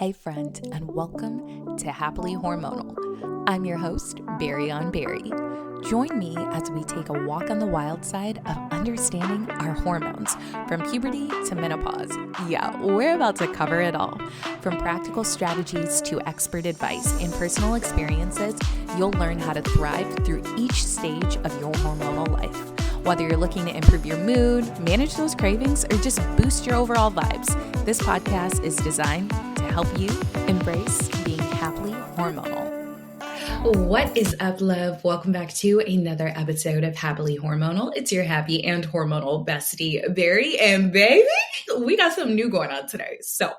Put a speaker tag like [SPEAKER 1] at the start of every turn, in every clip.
[SPEAKER 1] Hey friend, and welcome to Happily Hormonal. I'm your host, Berry on Berry. Join me as we take a walk on the wild side of understanding our hormones, from puberty to menopause. Yeah, we're about to cover it all. From practical strategies to expert advice and personal experiences, you'll learn how to thrive through each stage of your hormonal life. Whether you're looking to improve your mood, manage those cravings, or just boost your overall vibes, this podcast is designed to help you embrace being happily hormonal. What is up, love? Welcome back to another episode of Happily Hormonal. It's your happy and hormonal bestie, Berry. And baby, we got something new going on today. So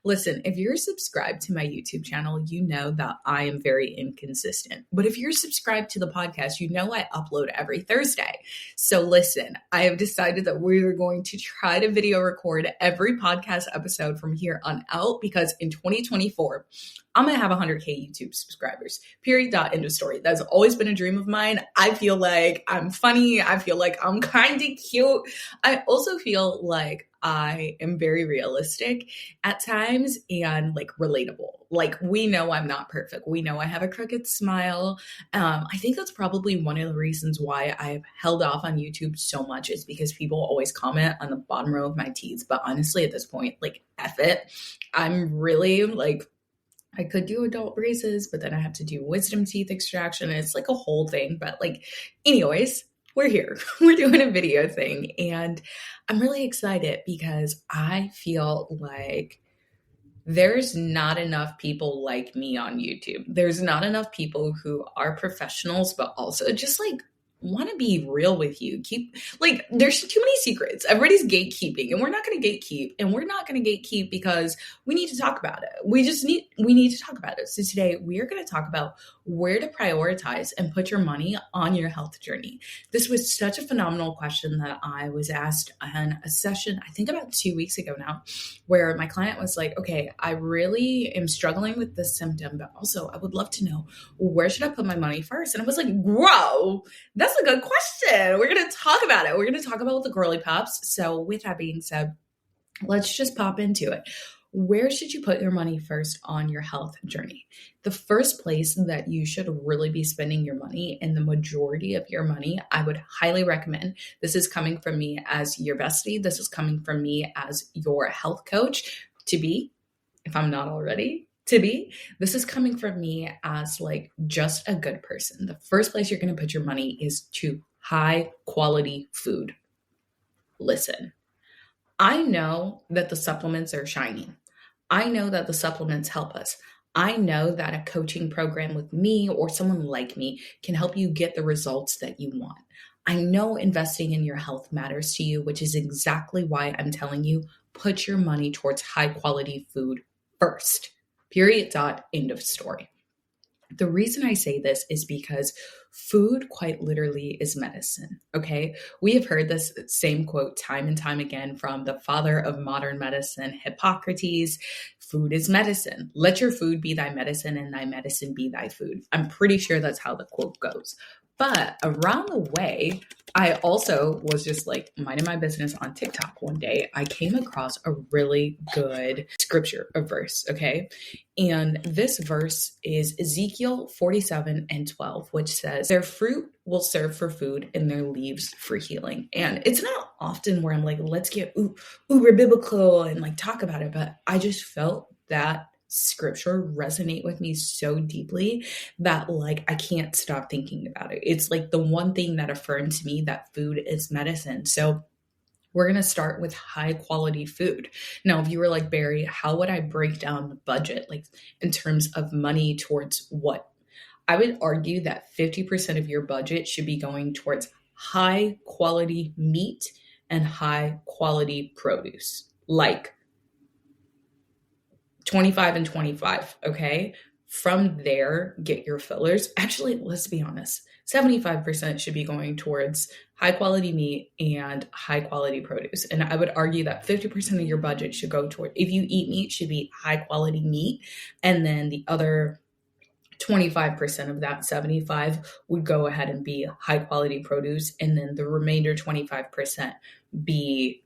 [SPEAKER 1] listen, if you're subscribed to my YouTube channel, you know that I am very inconsistent. But if you're subscribed to the podcast, you know I upload every Thursday. So listen, I have decided that we're going to try to video record every podcast episode from here on out, because in 2024, I'm going to have 100K YouTube subscribers, period, dot, end of story. That's always been a dream of mine. I feel like I'm funny. I feel like I'm kind of cute. I also feel like I am very realistic at times and like relatable. Like, we know I'm not perfect. We know I have a crooked smile. I think that's probably one of the reasons why I've held off on YouTube so much, is because people always comment on the bottom row of my teeth. But honestly, at this point, like, F it. I'm really like, I could do adult braces, but then I have to do wisdom teeth extraction. And it's like a whole thing. But like, anyways, we're here. We're doing a video thing. And I'm really excited because I feel like there's not enough people like me on YouTube. There's not enough people who are professionals, but also just like want to be real with you. There's too many secrets. Everybody's gatekeeping, and we're not going to gatekeep, and we're not going to gatekeep because we need to talk about it. We need to talk about it. So today we are going to talk about where to prioritize and put your money on your health journey. This was such a phenomenal question that I was asked on a session, I think about 2 weeks ago now, where my client was like, okay, I really am struggling with this symptom, but also I would love to know, where should I put my money first? And I was like, whoa, that's a good question. We're going to talk about it. We're going to talk about the girly pops. So with that being said, let's just pop into it. Where should you put your money first on your health journey? The first place that you should really be spending your money, and the majority of your money, I would highly recommend. This is coming from me as your bestie. This is coming from me as your health coach to be, if I'm not already. This is coming from me as like just a good person. The first place you're going to put your money is to high quality food. Listen, I know that the supplements are shiny. I know that the supplements help us. I know that a coaching program with me or someone like me can help you get the results that you want. I know investing in your health matters to you, which is exactly why I'm telling you, put your money towards high quality food first. Period, dot, end of story. The reason I say this is because food quite literally is medicine, okay? We have heard this same quote time and time again from the father of modern medicine, Hippocrates. Food is medicine. Let your food be thy medicine, and thy medicine be thy food. I'm pretty sure that's how the quote goes. But around the way, I also was just like minding my business on TikTok one day. I came across a really good scripture, a verse, okay? And this verse is Ezekiel 47:12, which says, their fruit will serve for food and their leaves for healing. And it's not often where I'm like, let's get uber biblical and like talk about it, but I just felt that scripture resonate with me so deeply that like I can't stop thinking about it. It's like the one thing that affirmed to me that food is medicine. So we're going to start with high quality food. Now, if you were like, Berry, how would I break down the budget, like in terms of money towards what? I would argue that 50% of your budget should be going towards high quality meat and high quality produce, like 25 and 25, okay? From there, get your fillers. Actually, let's be honest, 75% should be going towards high quality meat and high quality produce. And I would argue that 50% of your budget should go toward, if you eat meat, should be high quality meat. And then the other 25% of that 75 would go ahead and be high quality produce. And then the remainder 25% be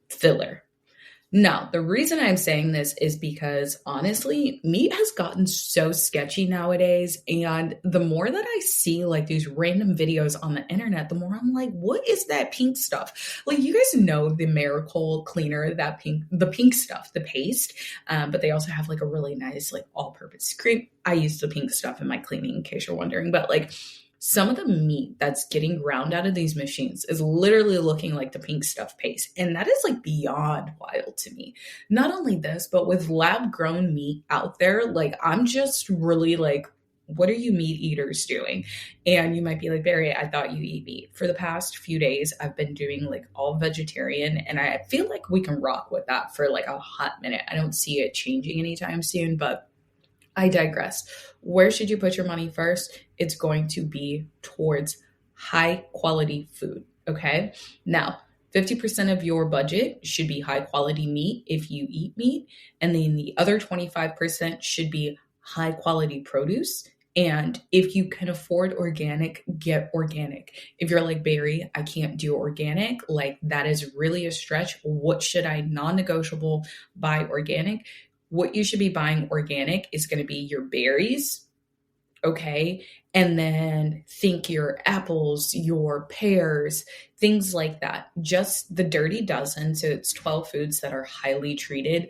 [SPEAKER 1] filler. Now, the reason I'm saying this is because honestly, meat has gotten so sketchy nowadays. And the more that I see like these random videos on the internet, the more I'm like, what is that pink stuff? Like, you guys know the Miracle cleaner, the pink stuff, the paste. But they also have like a really nice, like all purpose cream. I use the pink stuff in my cleaning in case you're wondering, but like, some of the meat that's getting ground out of these machines is literally looking like the pink stuff paste. And that is like beyond wild to me. Not only this, but with lab grown meat out there, like I'm just really like, what are you meat eaters doing? And you might be like, Barry, I thought you eat meat. For the past few days, I've been doing like all vegetarian, and I feel like we can rock with that for like a hot minute. I don't see it changing anytime soon, but I digress. Where should you put your money first? It's going to be towards high quality food. Okay. Now, 50% of your budget should be high quality meat if you eat meat. And then the other 25% should be high quality produce. And if you can afford organic, get organic. If you're like, Barry, I can't do organic, like that is really a stretch. What should I non-negotiable buy organic? What you should be buying organic is going to be your berries, okay? And then think your apples, your pears, things like that. Just the dirty dozen. So it's 12 foods that are highly treated.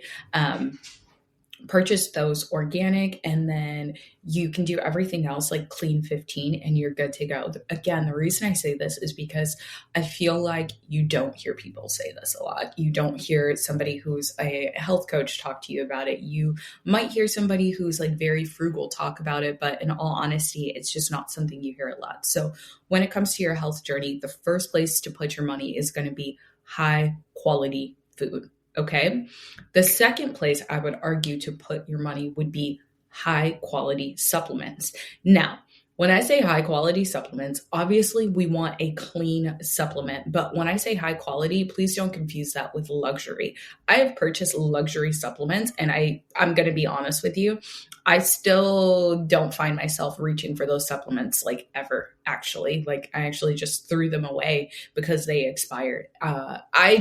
[SPEAKER 1] Purchase those organic, and then you can do everything else like clean 15 and you're good to go. Again, the reason I say this is because I feel like you don't hear people say this a lot. You don't hear somebody who's a health coach talk to you about it. You might hear somebody who's like very frugal talk about it, but in all honesty, it's just not something you hear a lot. So when it comes to your health journey, the first place to put your money is going to be high quality food. Okay. The second place I would argue to put your money would be high quality supplements. Now, when I say high quality supplements, obviously we want a clean supplement. But when I say high quality, please don't confuse that with luxury. I have purchased luxury supplements, and I'm going to be honest with you. I still don't find myself reaching for those supplements like ever, actually. Like I actually just threw them away because they expired. I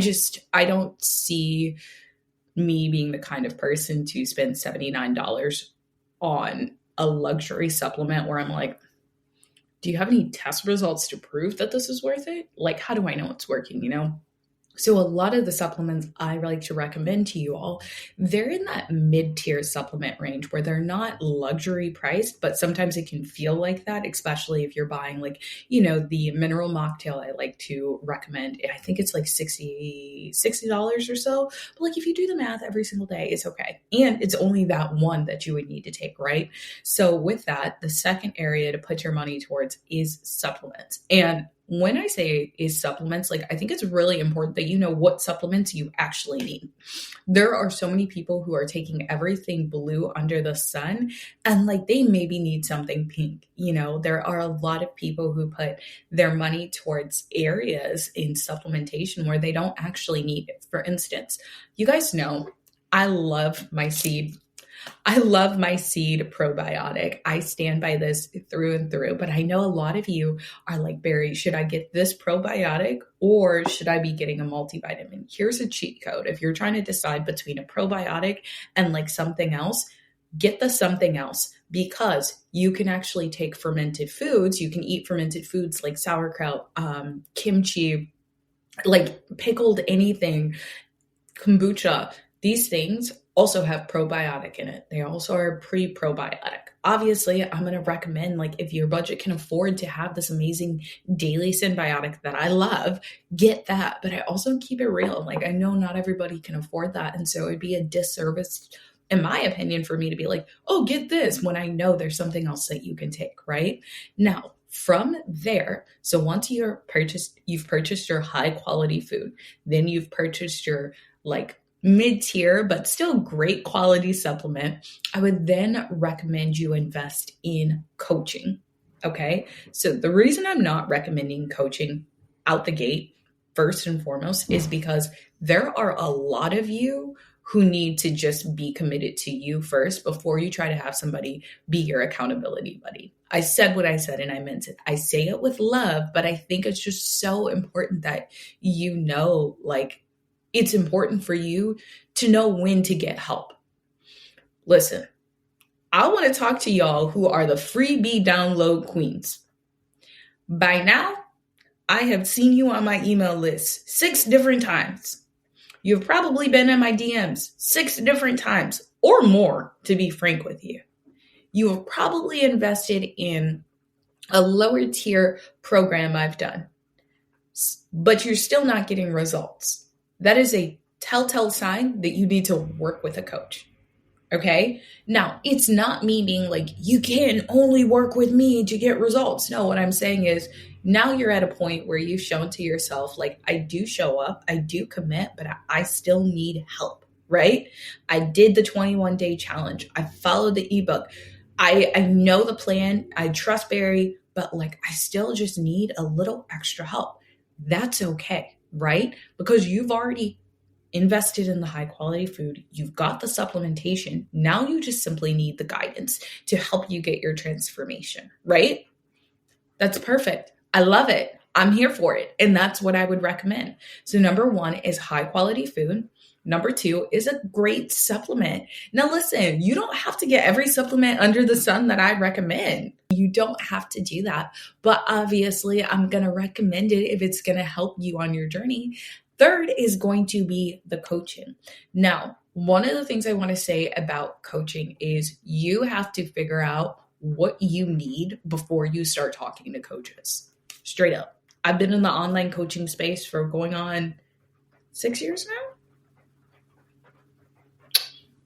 [SPEAKER 1] don't see me being the kind of person to spend $79 on a luxury supplement where I'm like, do you have any test results to prove that this is worth it? Like, how do I know it's working, you know? So a lot of the supplements I like to recommend to you all, they're in that mid-tier supplement range where they're not luxury priced, but sometimes it can feel like that, especially if you're buying like, you know, the mineral mocktail I like to recommend. I think it's like $60 or so. But like if you do the math every single day, it's okay. And it's only that one that you would need to take, right? So with that, the second area to put your money towards is supplements. And when I say is supplements, like I think it's really important that you know what supplements you actually need. There are so many people who are taking everything blue under the sun and like they maybe need something pink. You know, there are a lot of people who put their money towards areas in supplementation where they don't actually need it. For instance, you guys know I love my seed probiotic. I stand by this through and through, but I know a lot of you are like, Barry, should I get this probiotic or should I be getting a multivitamin? Here's a cheat code. If you're trying to decide between a probiotic and like something else, get the something else because you can actually take fermented foods. You can eat fermented foods like sauerkraut, kimchi, like pickled anything, kombucha. These things also have probiotic in it. They also are pre-probiotic. Obviously, I'm going to recommend like if your budget can afford to have this amazing daily symbiotic that I love, get that. But I also keep it real. Like I know not everybody can afford that. And so it'd be a disservice, in my opinion, for me to be like, oh, get this when I know there's something else that you can take, right? Now, from there, so once you've purchased your high quality food, then you've purchased your like mid-tier, but still great quality supplement, I would then recommend you invest in coaching. Okay. So the reason I'm not recommending coaching out the gate, first and foremost, is because there are a lot of you who need to just be committed to you first before you try to have somebody be your accountability buddy. I said what I said and I meant it. I say it with love, but I think it's just so important that you know, like,
[SPEAKER 2] it's important for you to know when to get help. Listen, I want to talk to y'all who are the freebie download queens. By now, I have seen you on my email list 6 different times. You've probably been in my DMs 6 different times or more, to be frank with you. You have probably invested in a lower tier program I've done, but you're still not getting results. That is a telltale sign that you need to work with a coach. Okay. Now, it's not me being like, you can only work with me to get results. No, what I'm saying is now you're at a point where you've shown to yourself, like, I do show up, I do commit, but I still need help, right? I did the 21-day challenge. I followed the ebook. I know the plan. I trust Barry, but like, I still just need a little extra help. That's okay, right? Because you've already invested in the high quality food. You've got the supplementation. Now you just simply need the guidance to help you get your transformation, right? That's perfect. I love it. I'm here for it. And that's what I would recommend. So number 1 is high quality food. Number 2 is a great supplement. Now listen, you don't have to get every supplement under the sun that I recommend. You don't have to do that. But obviously, I'm going to recommend it if it's going to help you on your journey. Third is going to be the coaching. Now, one of the things I want to say about coaching is you have to figure out what you need before you start talking to coaches. Straight up. I've been in the online coaching space for going on 6 years now.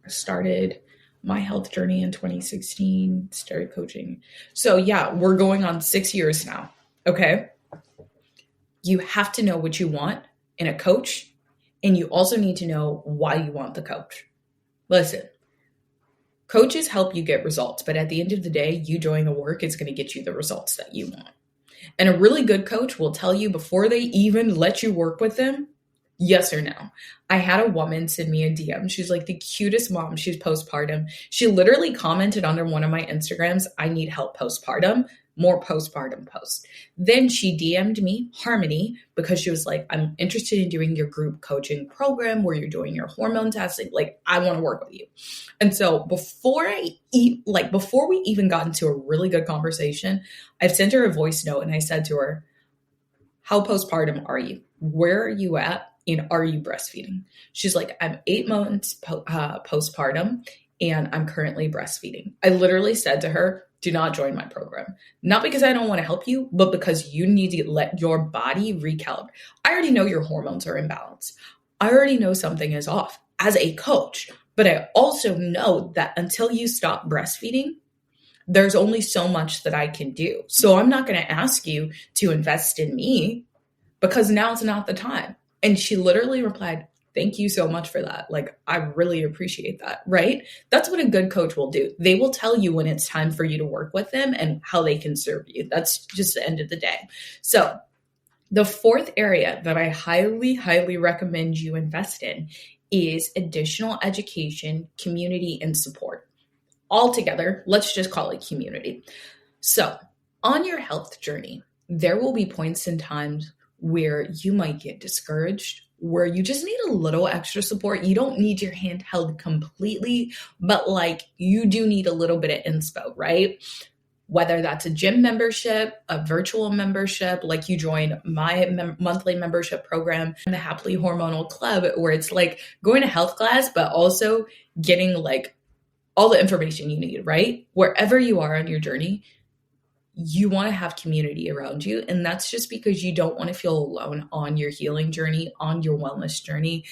[SPEAKER 2] I started my health journey in 2016, started coaching. So yeah, we're going on 6 years now. Okay. You have to know what you want in a coach, and you also need to know why you want the coach. Listen, coaches help you get results, but at the end of the day, you doing the work is going to get you the results that you want. And a really good coach will tell you before they even let you work with them, yes or no. I had a woman send me a DM. She's like the cutest mom. She's postpartum. She literally commented under one of my Instagrams, I need help postpartum. More postpartum posts. Then she DM'd me, Harmony, because she was like, I'm interested in doing your group coaching program where you're doing your hormone testing. Like, I want to work with you. And so before we even got into a really good conversation, I've sent her a voice note and I said to her, how postpartum are you? Where are you at? And are you breastfeeding? She's like, I'm 8 months postpartum and I'm currently breastfeeding. I literally said to her, do not join my program. Not because I don't want to help you, but because you need to let your body recalibrate. I already know your hormones are imbalanced. I already know something is off as a coach, but I also know that until you stop breastfeeding, there's only so much that I can do. So I'm not going to ask you to invest in me because now it's not the time. And she literally replied, thank you so much for that. Like, I really appreciate that, right? That's what a good coach will do. They will tell you when it's time for you to work with them and how they can serve you. That's just the end of the day. So the 4th area that I highly, highly recommend you invest in is additional education, community, and support. All together, let's just call it community. So on your health journey, there will be points and times where you might get discouraged, where you just need a little extra support. You don't need your hand held completely, but like you do need a little bit of inspo, right? Whether that's a gym membership, a virtual membership, like you join my monthly membership program, the Happily Hormonal Club, where it's like going to health class, but also getting like all the information you need, right? Wherever you are on your journey, you want to have community around you. And that's just because you don't want to feel alone on your healing journey, on your wellness journey.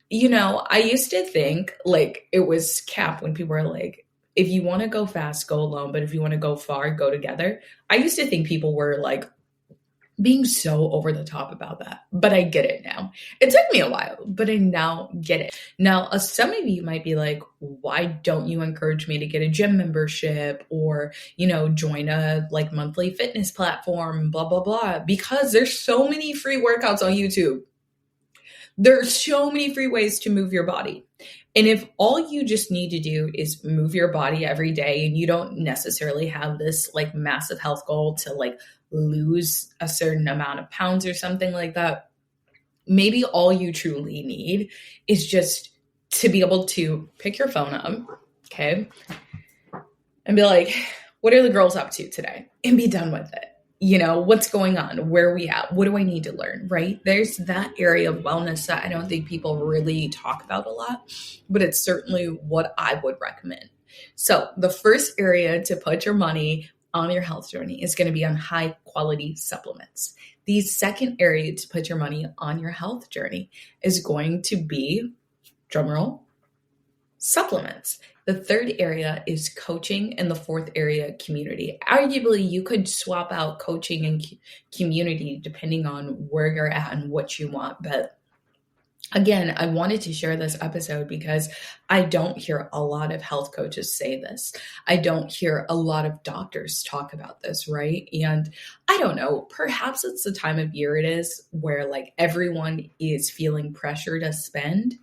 [SPEAKER 2] You know, I used to think like it was cap when people were like, if you want to go fast, go alone. But if you want to go far, go together. I used to think people were like being so over the top about that, but I get it now. It took me a while, but I now get it. Now, some of you might be like, why don't you encourage me to get a gym membership or, you know, join a like monthly fitness platform, blah, blah, blah, because there's so many free workouts on YouTube. There's so many free ways to move your body. And if all you just need to do is move your body every day and you don't necessarily have this like massive health goal to like lose a certain amount of pounds or something like that, maybe all you truly need is just to be able to pick your phone up, okay, and be like, what are the girls up to today? And be done with it. You know, what's going on? Where are we at? What do I need to learn, right? There's that area of wellness that I don't think people really talk about a lot, but it's certainly what I would recommend. So the first area to put your money on your health journey is going to be on high quality supplements. The second area to put your money on your health journey is going to be, drumroll, supplements. The third area is coaching, and the fourth area, community. Arguably, you could swap out coaching and community depending on where you're at and what you want. But again, I wanted to share this episode because I don't hear a lot of health coaches say this. I don't hear a lot of doctors talk about this, right? And I don't know, perhaps it's the time of year it is where like everyone is feeling pressure to spend.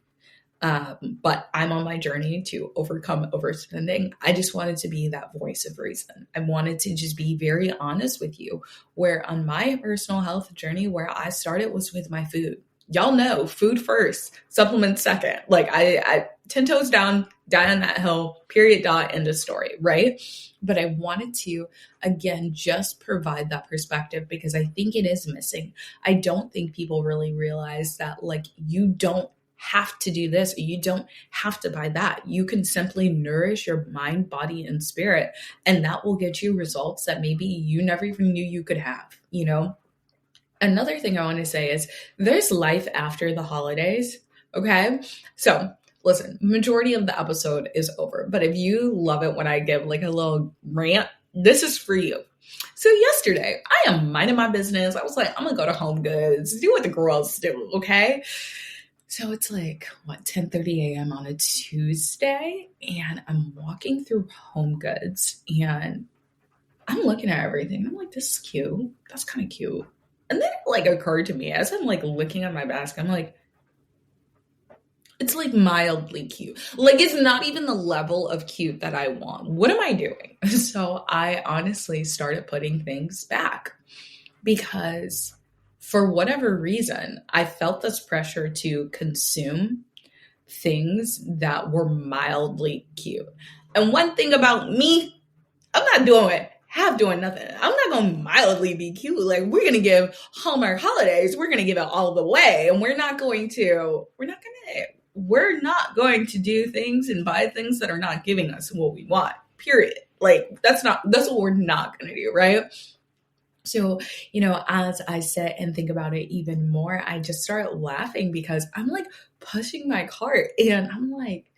[SPEAKER 2] But I'm on my journey to overcome overspending. I just wanted to be that voice of reason. I wanted to just be very honest with you, where on my personal health journey, where I started was with my food. Y'all know, food first, supplements second. Like I 10 toes down, die on that hill, period, dot, end of story, right? But I wanted to, again, just provide that perspective because I think it is missing. I don't think people really realize that like you don't have to do this, or you don't have to buy that. You can simply nourish your mind, body, and spirit, and that will get you results that maybe you never even knew you could have, you know? Another thing I want to say is there's life after the holidays, okay? So listen, majority of the episode is over, but if you love it when I give like a little rant, this is for you. So yesterday, I am minding my business. I was like, I'm gonna go to Home Goods, do what the girls do, okay? So it's like, 10:30 a.m. on a Tuesday, and I'm walking through Home Goods, and I'm looking at everything. I'm like, this is cute. That's kind of cute. And then it like occurred to me as I'm like looking at my basket, I'm like, it's like mildly cute. Like it's not even the level of cute that I want. What am I doing? So I honestly started putting things back because for whatever reason, I felt this pressure to consume things that were mildly cute. And one thing about me, I'm not doing nothing. I'm not going to mildly be cute. Like we're going to give Hallmark holidays. We're going to give it all the way. And we're not going to do things and buy things that are not giving us what we want, period. Like that's what we're not going to do. Right. So, you know, as I sit and think about it even more, I just start laughing because I'm like pushing my cart and I'm like,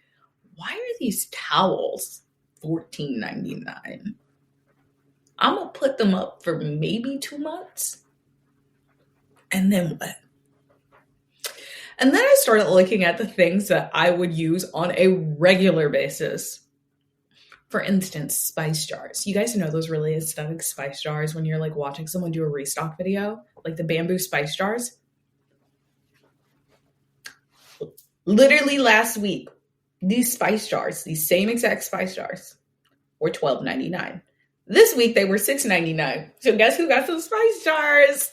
[SPEAKER 2] why are these towels $14.99? I'm going to put them up for maybe 2 months. And then what? And then I started looking at the things that I would use on a regular basis. For instance, spice jars. You guys know those really aesthetic spice jars when you're like watching someone do a restock video, like the bamboo spice jars. Literally last week, these spice jars, these same exact spice jars, were $12.99. This week they were $6.99. So guess who got some spice jars?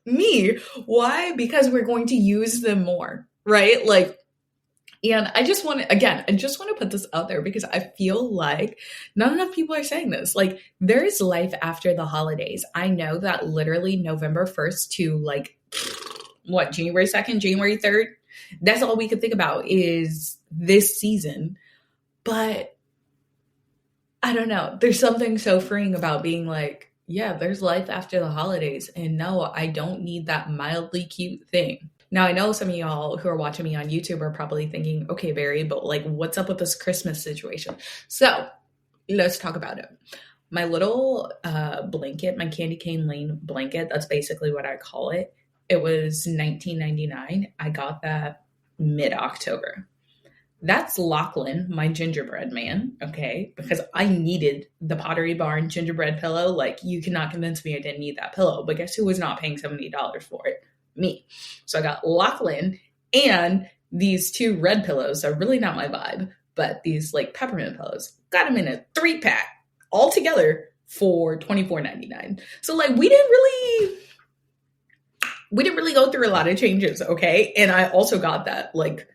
[SPEAKER 2] Me. Why? Because we're going to use them more, right? Like, and I just want to put this out there because I feel like not enough people are saying this. Like, there is life after the holidays. I know that literally November 1st to like, January 2nd, January 3rd, that's all we can think about is this season. But I don't know. There's something so freeing about being like, yeah, there's life after the holidays. And no, I don't need that mildly cute thing. Now, I know some of y'all who are watching me on YouTube are probably thinking, okay, Barry, but like, what's up with this Christmas situation? So let's talk about it. My little blanket, my candy cane lane blanket, that's basically what I call it. It was $19.99. I got that mid-October. That's Lachlan, my gingerbread man, okay? Because I needed the Pottery Barn gingerbread pillow. Like, you cannot convince me I didn't need that pillow. But guess who was not paying $70 for it? Me. So I got Lachlan and these two red pillows are really not my vibe, but these like peppermint pillows. Got them in a 3-pack all together for $24.99. So like we didn't really we didn't really go through a lot of changes, okay? And I also got that like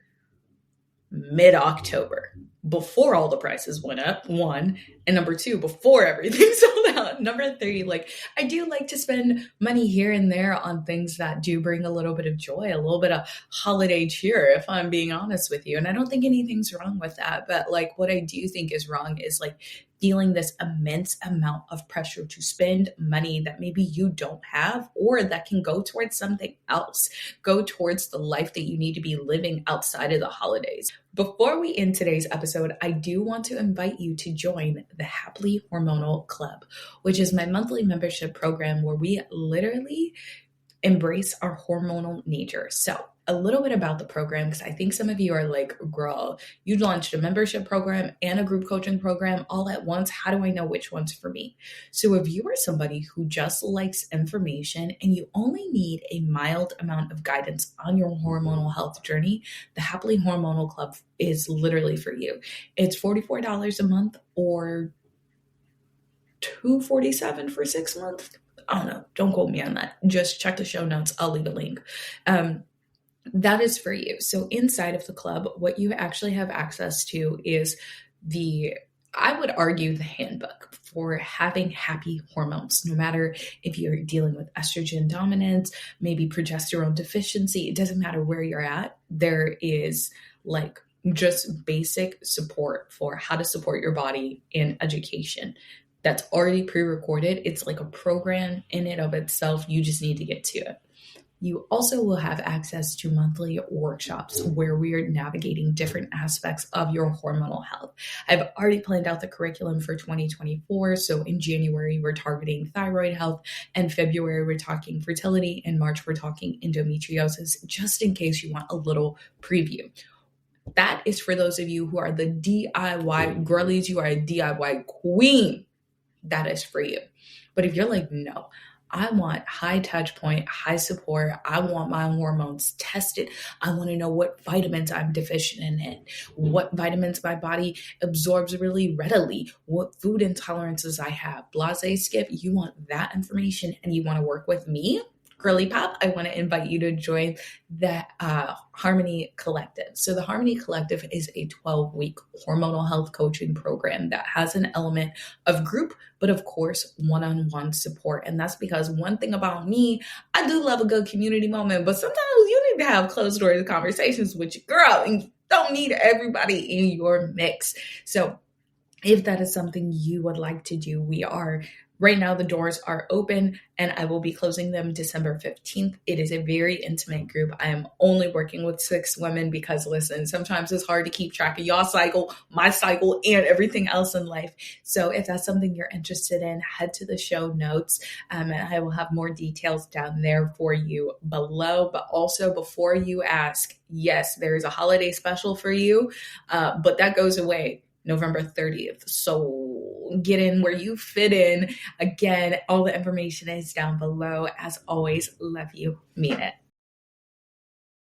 [SPEAKER 2] mid-October, before all the prices went up, one, and number two, before everything sold out. Number three, like, I do like to spend money here and there on things that do bring a little bit of joy, a little bit of holiday cheer, if I'm being honest with you. And I don't think anything's wrong with that. But like, what I do think is wrong is like feeling this immense amount of pressure to spend money that maybe you don't have, or that can go towards something else, go towards the life that you need to be living outside of the holidays. Before we end today's episode, I do want to invite you to join the Happily Hormonal Club, which is my monthly membership program where we literally embrace our hormonal nature. So a little bit about the program, because I think some of you are like, girl, you launched a membership program and a group coaching program all at once. How do I know which one's for me? So if you are somebody who just likes information and you only need a mild amount of guidance on your hormonal health journey, the Happily Hormonal Club is literally for you. It's $44 a month or $247 for 6 months. I don't know. Don't quote me on that. Just check the show notes. I'll leave a link. That is for you. So inside of the club, what you actually have access to is I would argue, the handbook for having happy hormones, no matter if you're dealing with estrogen dominance, maybe progesterone deficiency, it doesn't matter where you're at. There is like just basic support for how to support your body and education that's already pre-recorded. It's like a program in and of itself. You just need to get to it. You also will have access to monthly workshops where we are navigating different aspects of your hormonal health. I've already planned out the curriculum for 2024. So in January, we're targeting thyroid health. And February, we're talking fertility. In March, we're talking endometriosis, just in case you want a little preview. That is for those of you who are the DIY girlies. You are a DIY queen. That is for you. But if you're like, no, I want high touch point, high support. I want my hormones tested. I want to know what vitamins I'm deficient in, what vitamins my body absorbs really readily, what food intolerances I have, blase skip. You want that information and you want to work with me, Girly Pop, I want to invite you to join the Harmony Collective. So the Harmony Collective is a 12-week hormonal health coaching program that has an element of group, but of course, one-on-one support. And that's because one thing about me, I do love a good community moment, but sometimes you need to have closed door conversations with your girl, and you don't need everybody in your mix. So if that is something you would like to do, right now the doors are open and I will be closing them December 15th. It is a very intimate group. I am only working with 6 women because listen, sometimes it's hard to keep track of y'all cycle, my cycle, and everything else in life. So if that's something you're interested in, head to the show notes and I will have more details down there for you below. But also before you ask, yes, there is a holiday special for you, but that goes away November 30th. So get in where you fit in. Again, all the information is down below. As always, love you, mean it.